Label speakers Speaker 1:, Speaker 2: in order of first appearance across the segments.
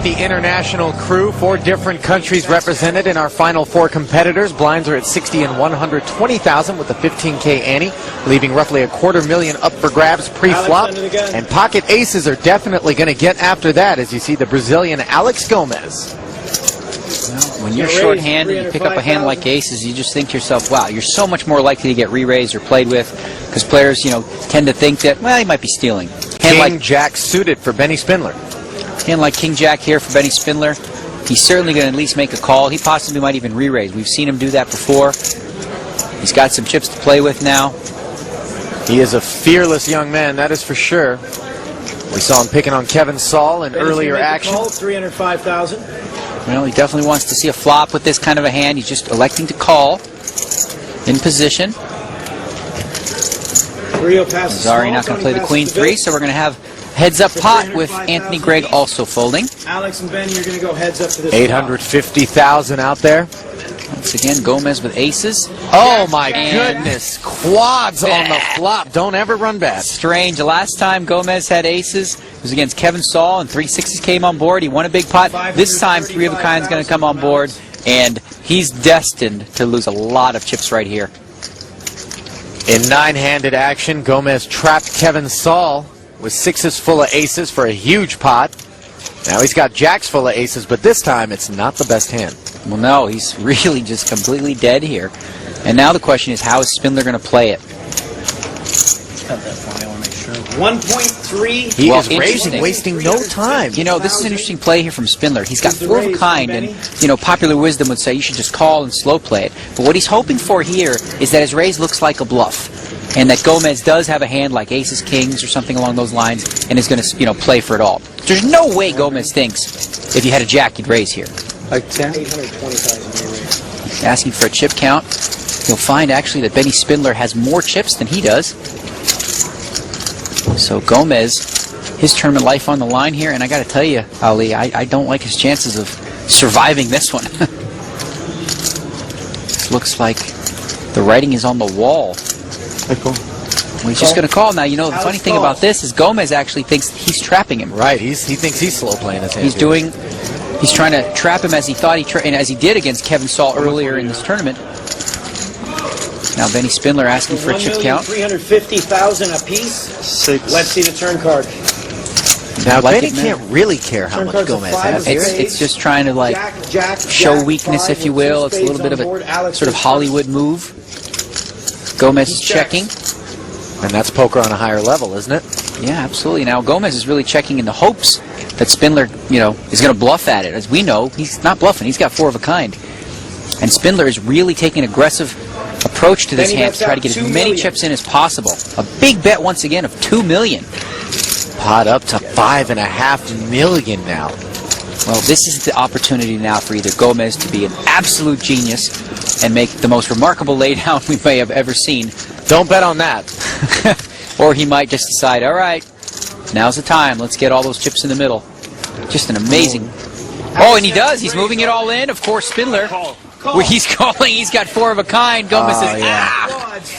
Speaker 1: The international crew, 4 different countries represented in our final 4 competitors. Blinds are at 60 and 120,000 with a 15K ante, leaving roughly $250,000 up for grabs pre-flop. And pocket aces are definitely going to get after that, as you see the Brazilian Alex Gomes.
Speaker 2: Well, when you're short-handed, you pick up a hand like aces, you just think to yourself, wow, you're so much more likely to get re-raised or played with, because players, tend to think that, well, he might be stealing.
Speaker 1: King Jack suited for Benny Spindler.
Speaker 2: Hand like King Jack here for Benny Spindler. He's certainly going to at least make a call. He possibly might even re-raise. We've seen him do that before. He's got some chips to play with now.
Speaker 1: He is a fearless young man, that is for sure. We saw him picking on Kevin Saul in earlier action.
Speaker 3: $305,000.
Speaker 2: Well, he definitely wants to see a flop with this kind of a hand. He's just electing to call in position. He's already not going to play the Queen 3, so we're going to have heads up pot with Anthony Gregg also folding.
Speaker 3: Alex and Benny, you're going to go heads up to this.
Speaker 1: 850,000 out there.
Speaker 2: Once again, Gomes with aces.
Speaker 1: Oh my goodness! Quads on the flop. Don't ever run bad.
Speaker 2: Strange. The last time Gomes had aces was against Kevin Saul, and 3 6s came on board. He won a big pot. This time, 3 of a kind is going to come on board, and he's destined to lose a lot of chips right here.
Speaker 1: In 9-handed action, Gomes trapped Kevin Saul with 6s full of aces for a huge pot. Now he's got jacks full of aces, but this time it's not the best hand.
Speaker 2: Well, no, he's really just completely dead here. And now the question is, how is Spindler going to play it?
Speaker 3: 1.3.
Speaker 1: He is raising, wasting no time.
Speaker 2: This is an interesting play here from Spindler. He's got 4 of a kind, and, popular wisdom would say you should just call and slow play it. But what he's hoping for here is that his raise looks like a bluff, and that Gomes does have a hand like aces, kings, or something along those lines, and is going to, play for it all. There's no way Gomes thinks if you had a jack, you'd raise here.
Speaker 3: Like 10? 820,000.
Speaker 2: Asking for a chip count. You'll find, actually, that Benny Spindler has more chips than he does. So Gomes, his tournament life on the line here, and I got to tell you, Ali, I don't like his chances of surviving this one. This looks like the writing is on the wall. Well, he's just going to call. Now, the funny thing about this is Gomes actually thinks he's trapping him.
Speaker 1: Right, he thinks he's slow playing his hand.
Speaker 2: He's trying to trap him as he thought and as he did against Kevin Saul earlier in this tournament. Now Benny Spindler asking for a chip count.
Speaker 3: $1,350,000 apiece. 6. Let's see the turn card.
Speaker 1: Now Benny can't really care how much Gomes has here.
Speaker 2: It's just trying to show weakness, if you will. It's a little bit of a sort of Hollywood move. Gomes is checking.
Speaker 1: And that's poker on a higher level, isn't it?
Speaker 2: Yeah, absolutely. Now Gomes is really checking in the hopes that Spindler, is going to bluff at it. As we know, he's not bluffing. He's got 4 of a kind. And Spindler is really taking an aggressive approach to this hand to try to get as many chips in as possible. A big bet once again of $2 million.
Speaker 1: Pot up to $5.5 million now.
Speaker 2: Well, this is the opportunity now for either Gomes to be an absolute genius and make the most remarkable laydown we may have ever seen.
Speaker 1: Don't bet on that.
Speaker 2: Or he might just decide, all right, now's the time. Let's get all those chips in the middle. Just an amazing. Oh, and he does. He's moving it all in. Of course, Spindler. Where he's calling, he's got 4 of a kind. Gomes is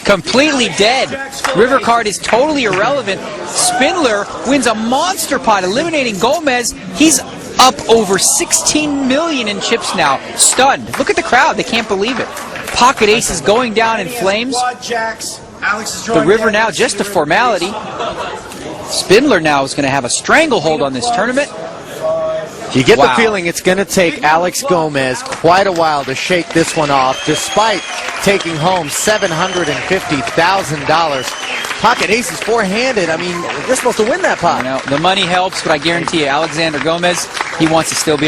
Speaker 2: completely dead. River card is totally irrelevant. Spindler wins a monster pot, eliminating Gomes. He's up over 16 million in chips now. Stunned. Look at the crowd. They can't believe it. Pocket ace is going down in flames. The river now just a formality. Spindler now is going to have a stranglehold on this tournament.
Speaker 1: You get the feeling it's going to take Alex Gomes quite a while to shake this one off, despite taking home $750,000. Pocket ace is 4-handed. I mean, you're supposed to win that pot.
Speaker 2: The money helps, but I guarantee you, Alexander Gomes, he wants to still be